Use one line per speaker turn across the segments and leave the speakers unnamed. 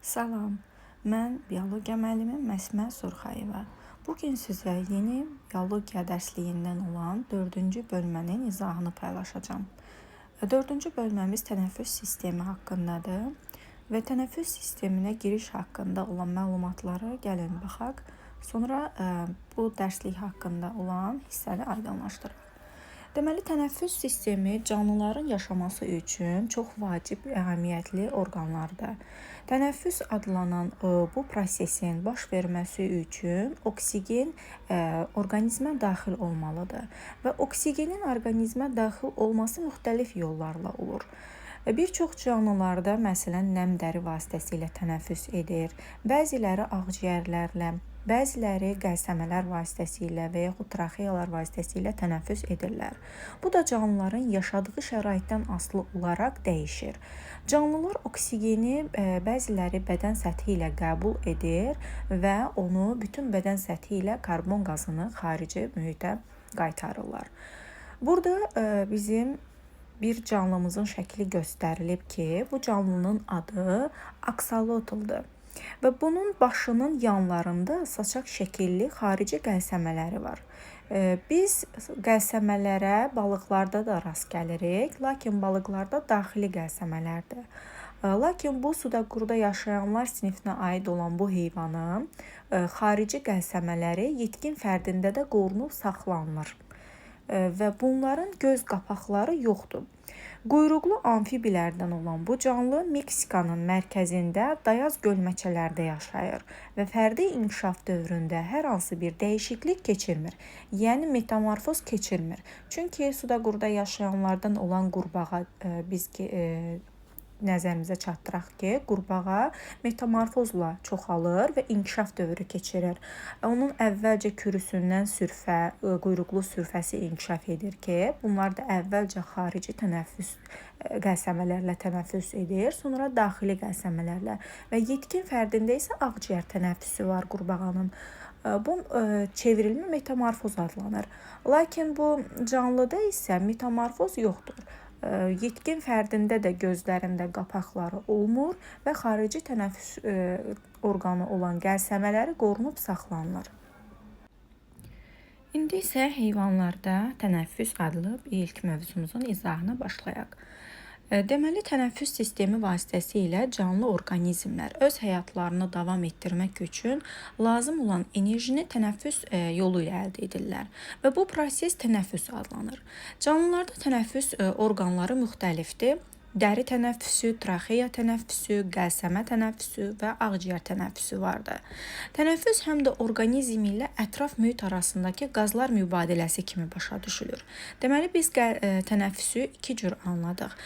Salam, mən biologiya müəllimi Məsmə Surxayeva. Bugün sizə yeni biologiya dərsliyindən olan 4-cü bölmənin izahını paylaşacağam. 4-cü bölməmiz tənəffüs sistemi haqqındadır və tənəffüs sisteminə giriş haqqında olan məlumatları gəlin baxaq. Sonra bu dərslik haqqında olan hissəni aydınlaşdıraq. Deməli, tənəffüs sistemi canlıların yaşaması üçün çox vacib, əhəmiyyətli orqanlardır. Tənəffüs adlanan bu prosesin baş verməsi üçün oksigen orqanizmə daxil olmalıdır və oksigenin orqanizmə daxil olması müxtəlif yollarla olur. Bir çox canlılarda, məsələn, nəm dəri vasitəsilə tənəffüs edir, bəziləri ağciyərlərlə, bəziləri qəlsəmələr vasitəsilə və yaxud traxeyalar vasitəsilə tənəffüs edirlər. Bu da canlıların yaşadığı şəraitdən asılı olaraq dəyişir. Canlılar oksigeni bəziləri bədən səthi ilə qəbul edir və onu bütün bədən səthi ilə karbon qazını xarici mühitə qaytarırlar. Burada bizim bir canlımızın şəkli göstərilib ki, bu canlının adı aksolotl-dır. Və bunun başının yanlarında saçaq şəkilli xarici qəlsəmələri var. Biz qəlsəmələrə balıqlarda da rast gəlirik, lakin balıqlarda daxili qəlsəmələrdir. Lakin bu suda quruda yaşayanlar sinifinə aid olan bu heyvanın xarici qəlsəmələri yetkin fərdində də qorunub saxlanılır və bunların göz qapaqları yoxdur. Quyruqlu amfibilərdən olan bu canlı Meksikanın mərkəzində dayaz gölməçələrdə yaşayır və fərdi inkişaf dövründə hər hansı bir dəyişiklik keçirmir, yəni metamorfoz keçirmir. Çünki suda quruda yaşayanlardan olan qurbağa biz nəzərimizə çatdıraq ki, qurbağa metamorfozla çoxalır və inkişaf dövrü keçirir. Onun əvvəlcə kürüsündən sürfə, quyruqlu sürfəsi inkişaf edir ki, bunlar da əvvəlcə xarici tənəffüs qəlsəmələrlə tənəffüs edir, sonra daxili qəlsəmələrlə və yetkin fərdində isə ağciyər tənəffüsü var qurbağanın. Bu çevrilmə metamorfoz adlanır. Lakin bu canlıda isə metamorfoz yoxdur. Yetkin fərdində də gözlərində qapaqları olmur və xarici tənəffüs orqanı olan qəlsəmələri qorunub saxlanılır. İndi isə heyvanlarda tənəffüs adlı ilk mövzumuzun izahına başlayaq. Deməli, tənəffüs sistemi vasitəsilə canlı orqanizmlər öz həyatlarını davam etdirmək üçün lazım olan enerjini tənəffüs yolu ilə əldə edirlər və bu proses tənəffüs adlanır. Canlılarda tənəffüs orqanları müxtəlifdir. Dəri tənəffüsü, traxeya tənəffüsü, qəlsəmə tənəffüsü və ağciyər tənəffüsü vardır. Tənəffüs həm də orqanizm ilə ətraf mühit arasındakı qazlar mübadiləsi kimi başa düşülür. Deməli, biz tənəffüsü iki cür anladıq.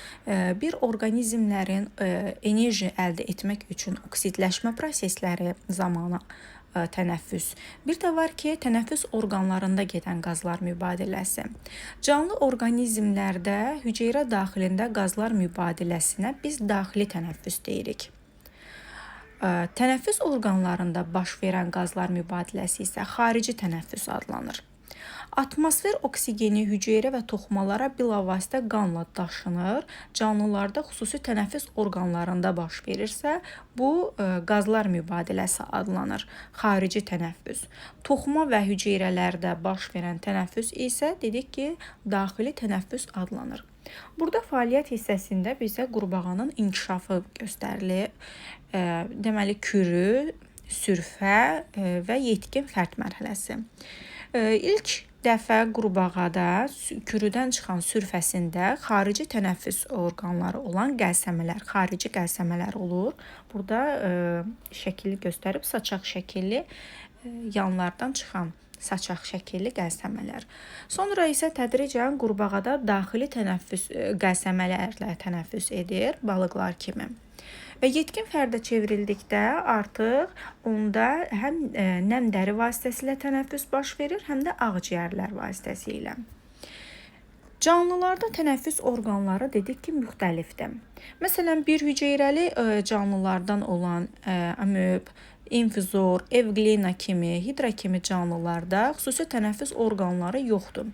Bir, orqanizmlərin enerji əldə etmək üçün oksidləşmə prosesləri zamanı tənəffüs. Bir də var ki, tənəffüs orqanlarında gedən qazlar mübadiləsi. Canlı orqanizmlərdə hüceyrə daxilində qazlar mübadiləsinə biz daxili tənəffüs deyirik. Tənəffüs orqanlarında baş verən qazlar mübadiləsi isə xarici tənəffüs adlanır. Atmosfer oksigeni hüceyrə və toxumalara bilavasitə qanla daşınır. Canlılarda xüsusi tənəffüs orqanlarında baş verirsə, bu qazlar mübadiləsi adlanır, xarici tənəffüs. Toxuma və hüceyrələrdə baş verən tənəffüs isə dedik ki, daxili tənəffüs adlanır. Burada fəaliyyət hissəsində bizə qurbağanın inkişafı göstərilir. Deməli, kürü, sürfə və yetkin fərd mərhələsi. İlk dəfə qurbağada kürüdən çıxan sürfəsində xarici tənəffüs orqanları olan qəlsəmələr, xarici qəlsəmələr olur. Burada şəkili göstərib saçaq şəkilli yanlardan çıxan saçaq şəkilli qəlsəmələr. Sonra isə tədricən qurbağada daxili tənəffüs qəlsəmələrlə tənəffüs edir, balıqlar kimi. Və yetkin fərdə çevrildikdə artıq onda həm nəm dəri vasitəsilə tənəffüs baş verir, həm də ağciyərlər vasitəsilə. Canlılarda tənəffüs orqanları dedik ki, müxtəlifdir. Məsələn, bir hüceyrəli canlılardan olan amöb, infizor, evglena kimi, hidra kimi canlılarda xüsusi tənəffüs orqanları yoxdur.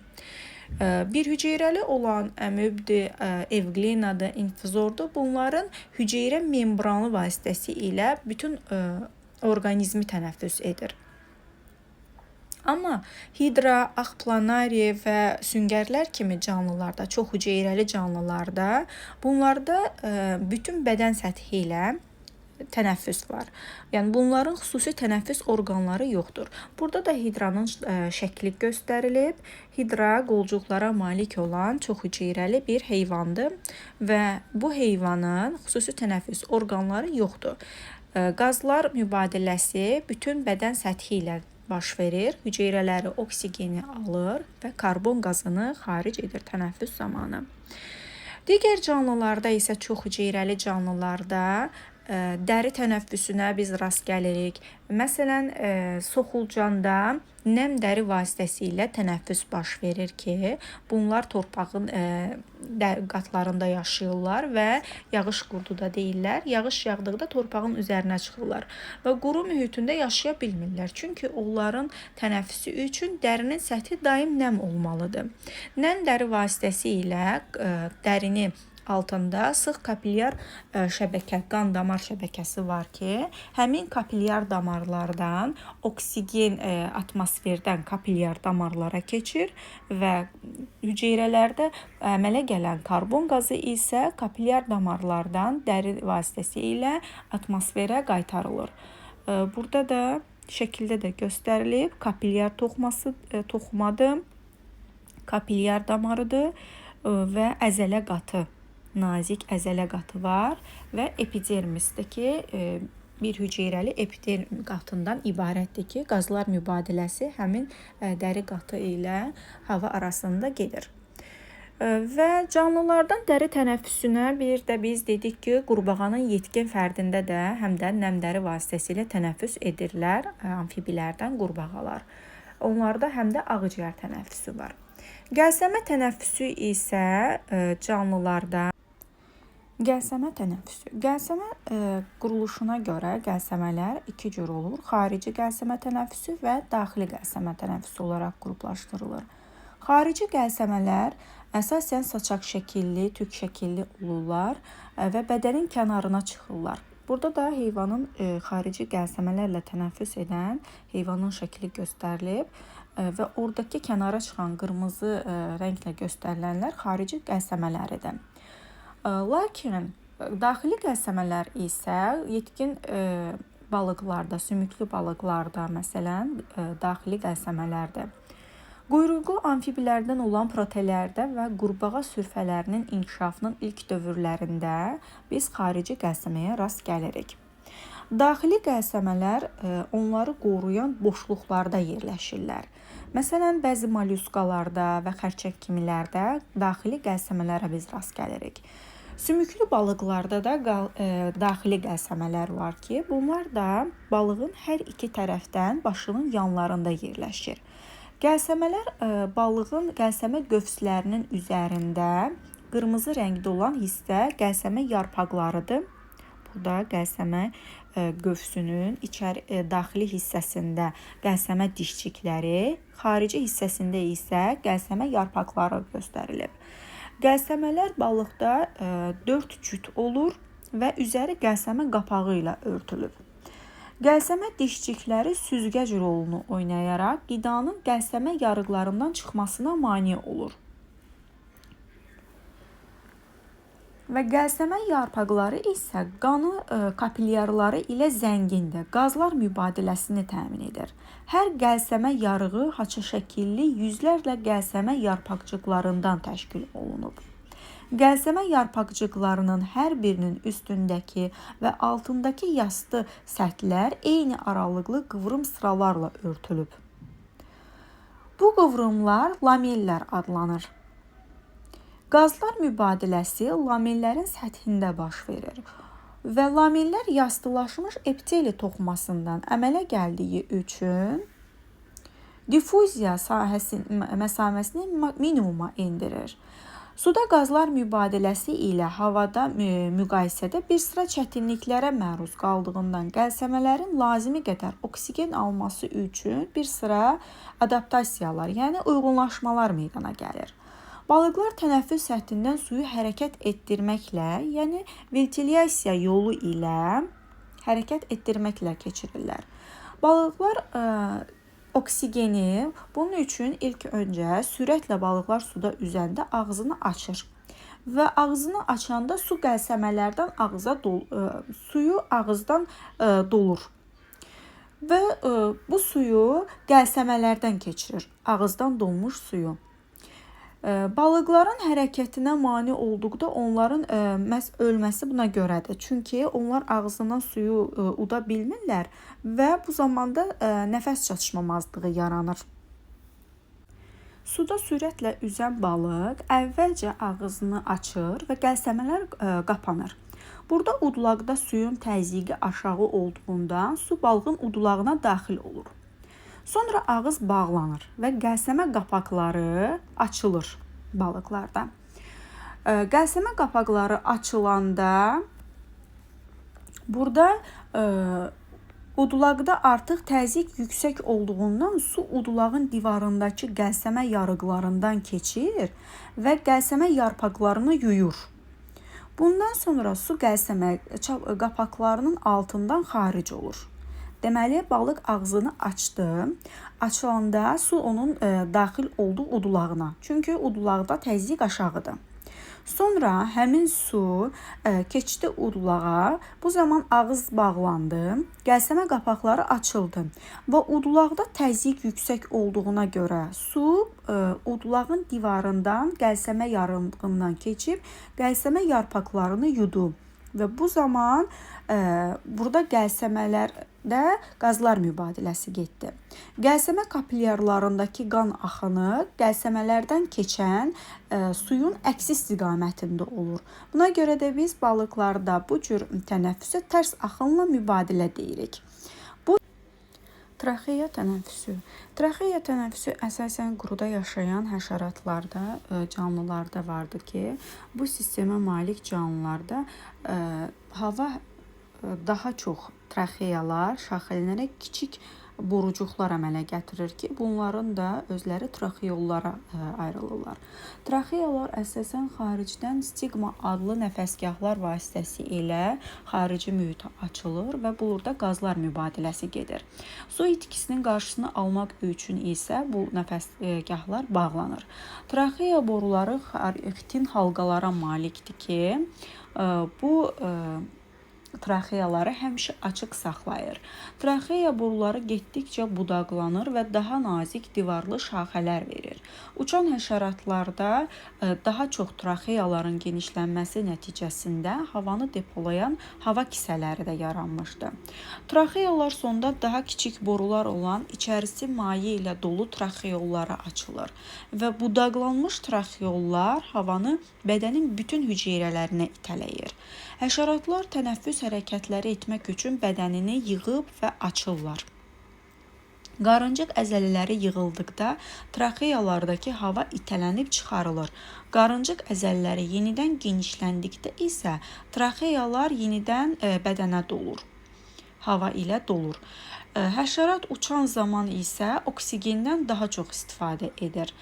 Bir hüceyrəli olan əmöbdir, evglinadır, infizordur. Bunların hüceyrə membranı vasitəsilə bütün orqanizmi tənəffüs edir. Amma hidra, axplanari və süngərlər kimi canlılarda, çox hüceyrəli canlılarda, bunlarda bütün bədən səthi ilə tənəffüs var. Yəni bunların xüsusi tənəffüs orqanları yoxdur. Burada da hidranın şəkli göstərilib. Hidra qolcuqlara malik olan çox hüceyrəli bir heyvandır və bu heyvanın xüsusi tənəffüs orqanları yoxdur. Qazlar mübadiləsi bütün bədən səthi ilə baş verir. Hüceyrələri oksigeni alır və karbon qazını xaric edir tənəffüs zamanı. Digər canlılarda isə çox hüceyrəli canlılarda dəri tənəffüsünə biz rast gəlirik. Məsələn, soxulcanda nəm dəri vasitəsilə tənəffüs baş verir ki, bunlar torpağın qatlarında yaşayırlar və yağış qurdu da deyirlər. Yağış yağdıqda torpağın üzərinə çıxırlar və quru mühitində yaşaya bilmirlər. Çünki onların tənəffüsü üçün dərinin səthi daim nəm olmalıdır. Nəm dəri vasitəsilə dərini altında sıx kapilyar şəbəkə, qan damar şəbəkəsi var ki, həmin kapilyar damarlardan oksigen atmosferdən kapilyar damarlara keçir və hüceyrələrdə əmələ gələn karbon qazı isə kapilyar damarlardan dəri vasitəsilə atmosferə qaytarılır. Burada da şəkildə də göstərilib, kapilyar toxumadır, kapilyar damarıdır və əzələ qatı. Nazik əzələ qatı var və epidermisdir ki, bir hüceyrəli epiderm qatından ibarətdir ki, qazlar mübadiləsi həmin dəri qatı ilə hava arasında gedir. Və canlılardan dəri tənəffüsünə bir də biz dedik ki, qurbağanın yetkin fərdində də həm də nəm dəri vasitəsilə tənəffüs edirlər amfibilərdən qurbağalar. Onlarda həm də ağciyər tənəffüsü var. Gəlsəmə tənəffüsü isə canlılarda Gəlsəmə tənəffüsü. Gəlsəmə quruluşuna görə gəlsəmələr iki cür olur. Xarici gəlsəmə tənəffüsü və daxili gəlsəmə tənəffüsü olaraq qruplaşdırılır. Xarici gəlsəmələr əsasən saçaq şəkilli, tük şəkilli olurlar və bədənin kənarına çıxırlar. Burada da heyvanın xarici gəlsəmələrlə tənəffüs edən heyvanın şəkli göstərilib və oradakı kənara çıxan qırmızı rənglə göstərilənlər xarici gəlsəmələridir. Lakin daxili gəlsəmələr isə yetkin balıqlarda, sümüklü balıqlarda məsələn daxili gəlsəmələrdir. Quyruğu amfibilərdən olan protelərdə və qurbağa sürfələrinin inkişafının ilk dövrlərində biz xarici gəlsəməyə rast gəlirik. Daxili gəlsəmələr onları qoruyan boşluqlarda yerləşirlər. Məsələn, bəzi mollyuskalarda və xərçəng kimilərdə daxili gəlsəmələrə biz rast gəlirik. Sümüklü balıqlarda da daxili gəlsəmələr var ki, bunlar da balığın hər iki tərəfdən başının yanlarında yerləşir. Gəlsəmələr balığın gəlsəmə qövslərinin üzərində qırmızı rəngdə olan hissə gəlsəmə yarpaqlarıdır. Bu da gəlsəmə qövsünün daxili hissəsində gəlsəmə dişçikləri, xarici hissəsində isə gəlsəmə yarpaqları göstərilib. Gəlsəmələr balıqda 4 cüt olur və üzəri gəlsəmə qapağı ilə örtülüb. Gəlsəmə dişçikləri süzgəc rolunu oynayaraq qidanın gəlsəmə yarıqlarından çıxmasına mane olur. Və gəlsəmə yarpaqları isə qanı kapilyarları ilə zəngindir. Qazlar mübadiləsini təmin edir. Hər gəlsəmə yarığı haça şəkilli yüzlərlə gəlsəmə yarpaqcıqlarından təşkil olunub. Gəlsəmə yarpaqcıqlarının hər birinin üstündəki və altındakı yastı səthlər eyni aralıqlı qıvrım sıralarla örtülüb. Bu qıvrımlar lamellər adlanır. Qazlar mübadiləsi lamellərin səthində baş verir və lamellər yastılaşmış epiteli toxumasından əmələ gəldiyi üçün difuziya məsafəsini minimuma endirir. Suda qazlar mübadiləsi ilə havada müqayisədə bir sıra çətinliklərə məruz qaldığından gəlsəmələrin lazımi qədər oksigen alması üçün bir sıra adaptasiyalar, yəni uyğunlaşmalar meydana gəlir. Balıqlar tənəffüs səthindən suyu hərəkət etdirməklə, yəni ventilyasiya yolu ilə hərəkət etdirməklə keçirirlər. Balıqlar oksigeni bunun üçün ilk öncə sürətlə balıqlar suda üzəndə ağzını açır. Və ağzını açanda su qəlsəmələrdən suyu ağızdan dolur. Və bu suyu qəlsəmələrdən keçirir, ağızdan dolmuş suyu. Balıqların hərəkətinə mane olduqda onların məhz ölməsi buna görədir. Çünki onlar ağzından suyu uda bilmirlər və bu zamanda nəfəs çatışmamazlığı yaranır. Suda sürətlə üzən balıq əvvəlcə ağzını açır və qəlsəmələr qapanır. Burada udulaqda suyun təzyiqi aşağı olduğundan su balığın udulağına daxil olur. Sonra ağız bağlanır və qəlsəmə qapaqları açılır balıqlarda. Qəlsəmə qapaqları açılanda burada udulaqda artıq təzyiq yüksək olduğundan su udulağın divarındakı qəlsəmə yarıqlarından keçir və qəlsəmə yarpaqlarını yuyur. Bundan sonra su qəlsəmə qapaqlarının altından xaric olur. Deməli, balıq ağzını açdı. Açılanda su onun daxil olduğu udulağına. Çünki udulaqda təzyiq aşağıdır. Sonra həmin su keçdi udulağa. Bu zaman ağız bağlandı. Qəlsəmə qapaqları açıldı. Və udulaqda təzyiq yüksək olduğuna görə su udulağın divarından qəlsəmə yarığından keçib qəlsəmə yarpaqlarını yudu. Və bu zaman burada qəlsəmələrdə qazlar mübadiləsi getdi. Qəlsəmə kapilyarlarındakı qan axını qəlsəmələrdən keçən suyun əksi istiqamətində olur. Buna görə də biz balıqlarda bu cür tənəffüsə tərs axınla mübadilə deyirik. Traxeya tənəffüsü. Traxeya tənəffüsü əsasən quruda yaşayan həşəratlarda, canlılarda vardır ki, bu sistemə malik canlılarda hava daha çox traxeyalar şaxələnərək kiçik borucuqlar əmələ gətirir ki, bunların da özləri traxeollara ayrılırlar. Traxeyalar əsasən xaricdən stigma adlı nəfəsgahlar vasitəsilə xarici mühitə açılır və burada qazlar mübadiləsi gedir. Su itkisinin qarşısını almaq üçün isə bu nəfəsgahlar bağlanır. Traxeya boruları xaritin halqalara malikdir ki, bu traxeyaları həmişə açıq saxlayır. Traxeya boruları getdikcə budaqlanır və daha nazik divarlı şaxələr verir. Uçan həşəratlarda daha çox traxeyaların genişlənməsi nəticəsində havanı depolayan hava kisələri də yaranmışdı. Traxeyalar sonda daha kiçik borular olan içərisi maye ilə dolu traxeollara açılır və budaqlanmış traxeollar havanı bədənin bütün hüceyrələrinə itələyir. Həşəratlar tənəffüs hərəkətləri etmək üçün bədənini yığıb və açırlar. Qarıncıq əzələləri yığıldıqda traxeyalardakı hava itələnib çıxarılır. Qarıncıq əzələləri yenidən genişləndikdə isə traxeyalar yenidən bədənə dolur. Hava ilə dolur. Həşərat uçan zaman isə oksigenden daha çox istifadə edir.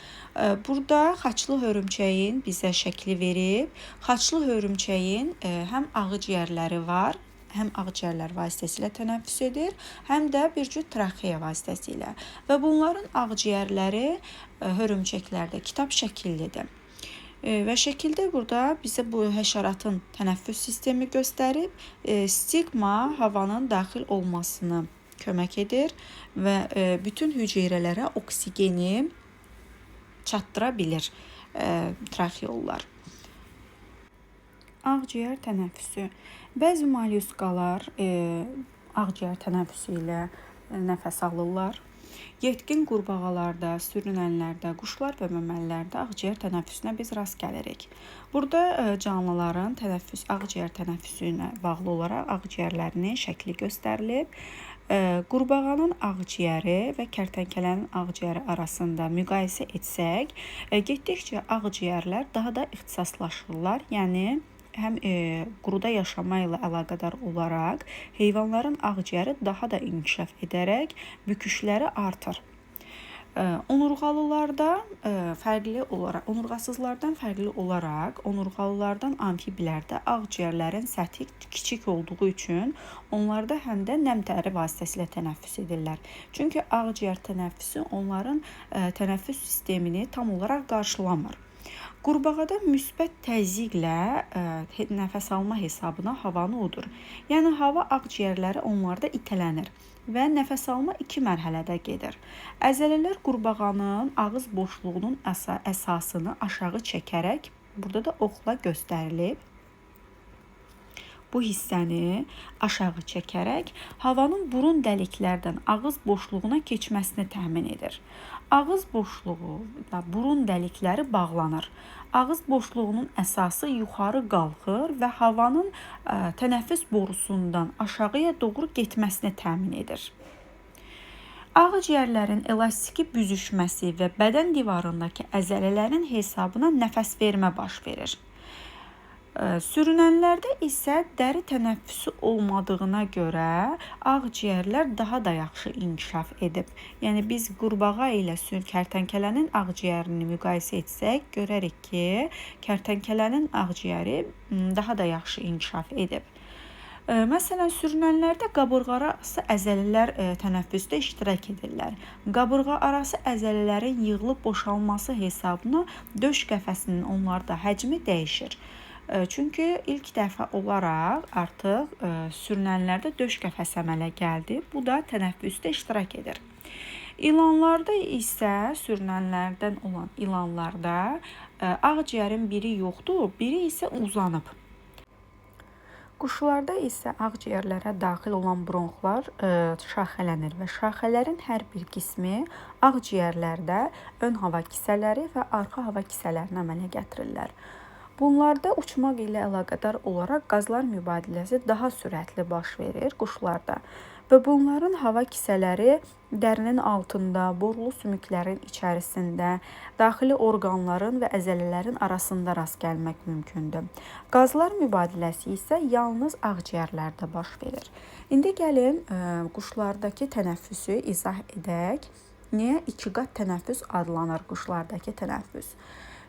Burada xaçlı hörümçəyin bizə şəkli verib. Xaçlı hörümçəyin həm ağciyərləri var, həm ağciyərlər vasitəsilə tənəffüs edir, həm də bir cür traxeya vasitəsilə. Və bunların ağciyərləri hörümçəklərdə kitab şəkillidir. Və şəkildə burada bizə bu həşəratın tənəffüs sistemi göstərib, stigma havanın daxil olmasını kömək edir və bütün hüceyrələrə oksigeni çatdıra bilir traxeollar. Ağciyər tənəffüsü. Bəzi mollyuskalar ağciyər tənəffüsü ilə nəfəs alırlar. Yetkin qurbağalarda, sürünənlərdə, quşlar və məməlilərdə ağciyər tənəffüsünə biz rast gəlirik. Burada canlıların ağciyər tənəffüsünə bağlı olaraq ağciyərlərinin şəkli göstərilib. Qurbağanın ağciyəri və kərtənkələnin ağciyəri arasında müqayisə etsək, getdikcə ağciyərlər daha da ixtisaslaşırlar. Yəni həm quruda yaşama ilə əlaqədar olaraq heyvanların ağciyəri daha da inkişaf edərək büküşləri artır. Onurğalılarda fərqli olaraq, onurğasızlardan fərqli olaraq, onurğalılardan amfibilərdə ağciyərlərin səthi kiçik olduğu üçün onlarda həm də nəm təri vasitəsilə tənəffüs edirlər. Çünki ağciyər tənəffüsü onların tənəffüs sistemini tam olaraq qarşılamır. Qurbağada müsbət təzyiqlə nəfəs alma hesabına havanı udur. Yəni hava ağciyərləri onlarda itələnir və nəfəs alma 2 mərhələdə gedir. Əzələlər qurbağanın ağız boşluğunun əsasını aşağı çəkərək, burada da oxla göstərilib, bu hissəni aşağı çəkərək havanın burun dəliklərdən ağız boşluğuna keçməsini təmin edir. Ağız boşluğu və burun dəlikləri bağlanır. Ağız boşluğunun əsası yuxarı qalxır və havanın tənəffüs borusundan aşağıya doğru getməsini təmin edir. Ağciyərlərin elastiki büzüşməsi və bədən divarındakı əzələlərin hesabına nəfəs vermə baş verir. Sürünənlərdə isə dəri tənəffüsü olmadığına görə ağciyərlər daha da yaxşı inkişaf edib. Yəni biz qurbağa ilə kərtənkələnin ağciyərini müqayisə etsək, görərik ki, kərtənkələnin ağciyəri daha da yaxşı inkişaf edib. Məsələn, sürünənlərdə qabırğaarası əzələlər tənəffüsdə iştirak edirlər. Qabırğaarası əzələlərin yığılıb boşalması hesabına döş qəfəsinin onlarda həcmi dəyişir. Çünki ilk dəfə olaraq artıq sürünənlərdə döş qəfəsi əmələ gəldi. Bu da tənəffüsdə iştirak edir. İlanlarda isə, sürünənlərdən olan ilanlarda ağciyərin biri yoxdur, biri isə uzanıb. Quşlarda isə ağciyərlərə daxil olan bronxlar şaxələnir və şaxələrin hər bir qismi ağciyərlərdə ön hava kisələri və arxa hava kisələrini əmələ gətirirlər. Bunlarda uçmaq ilə əlaqədar olaraq qazlar mübadiləsi daha sürətli baş verir quşlarda və bunların hava kisələri dərinin altında, borulu sümüklərin içərisində, daxili orqanların və əzələlərin arasında rast gəlmək mümkündür. Qazlar mübadiləsi isə yalnız ağciyərlərdə baş verir. İndi gəlin quşlardakı tənəffüsü izah edək. Niyə 2 qat tənəffüs adlanır quşlardakı tənəffüs?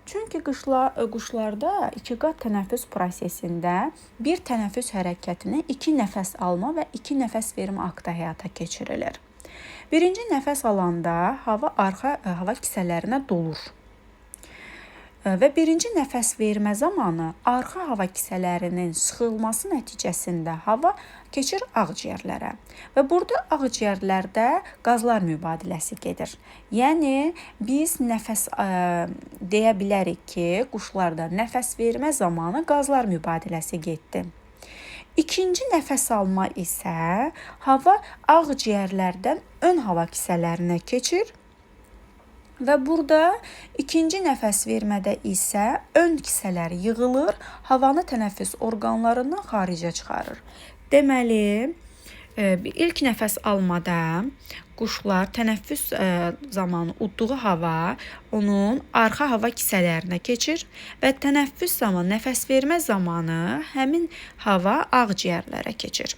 Çünki quşlarda 2 qat tənəffüs prosesində bir tənəffüs hərəkətini 2 nəfəs alma və 2 nəfəs vermə aktı həyata keçirilir. Birinci nəfəs alanda hava arxa hava kisələrinə dolur. Və birinci nəfəs vermə zamanı arxa hava kisələrinin sıxılması nəticəsində hava keçir ağciyərlərə və burada ağciyərlərdə qazlar mübadiləsi gedir. Yəni biz nəfəs deyə bilərik ki, quşlarda nəfəs vermə zamanı qazlar mübadiləsi getdi. İkinci nəfəs alma isə hava ağciyərlərdən ön hava kisələrinə keçir. Və burada ikinci nəfəs vermədə isə ön kisələr yığılır, havanı tənəffüs orqanlarından xaricə çıxarır. Deməli, ilk nəfəs almada quşlar tənəffüs zamanı udduğu hava onun arxa hava kisələrinə keçir və tənəffüs zamanı, nəfəs vermə zamanı həmin hava ağciyərlərə keçir.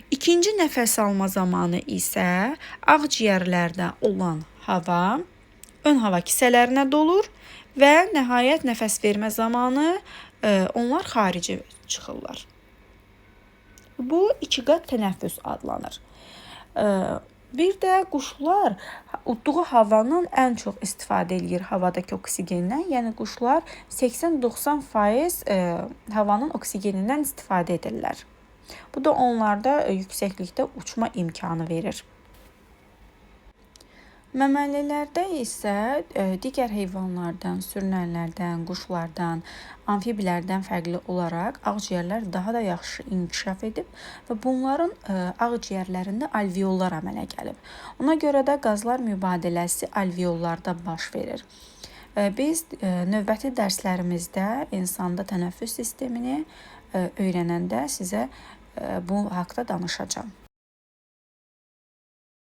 İkinci nəfəs alma zamanı isə ağciyərlərdə olan hava ön hava kisələrinə dolur və nəhayət nəfəs vermə zamanı onlar xaricə çıxırlar. Bu 2 qat tənəffüs adlanır. Bir də quşlar udduğu havanın ən çox istifadə edir havadakı oksigendən. Yəni quşlar 80-90% havanın oksigenindən istifadə edirlər. Bu da onlarda yüksəklikdə uçma imkanı verir. Məməlilərdə isə digər heyvanlardan, sürünənlərdən, quşlardan, amfibilərdən fərqli olaraq ağciyərlər daha da yaxşı inkişaf edib və bunların ağciyərlərində alveollar əmələ gəlib. Ona görə də qazlar mübadiləsi alveollarda baş verir. Biz növbəti dərslərimizdə insanda tənəffüs sistemini öyrənəndə sizə bu haqda danışacağam.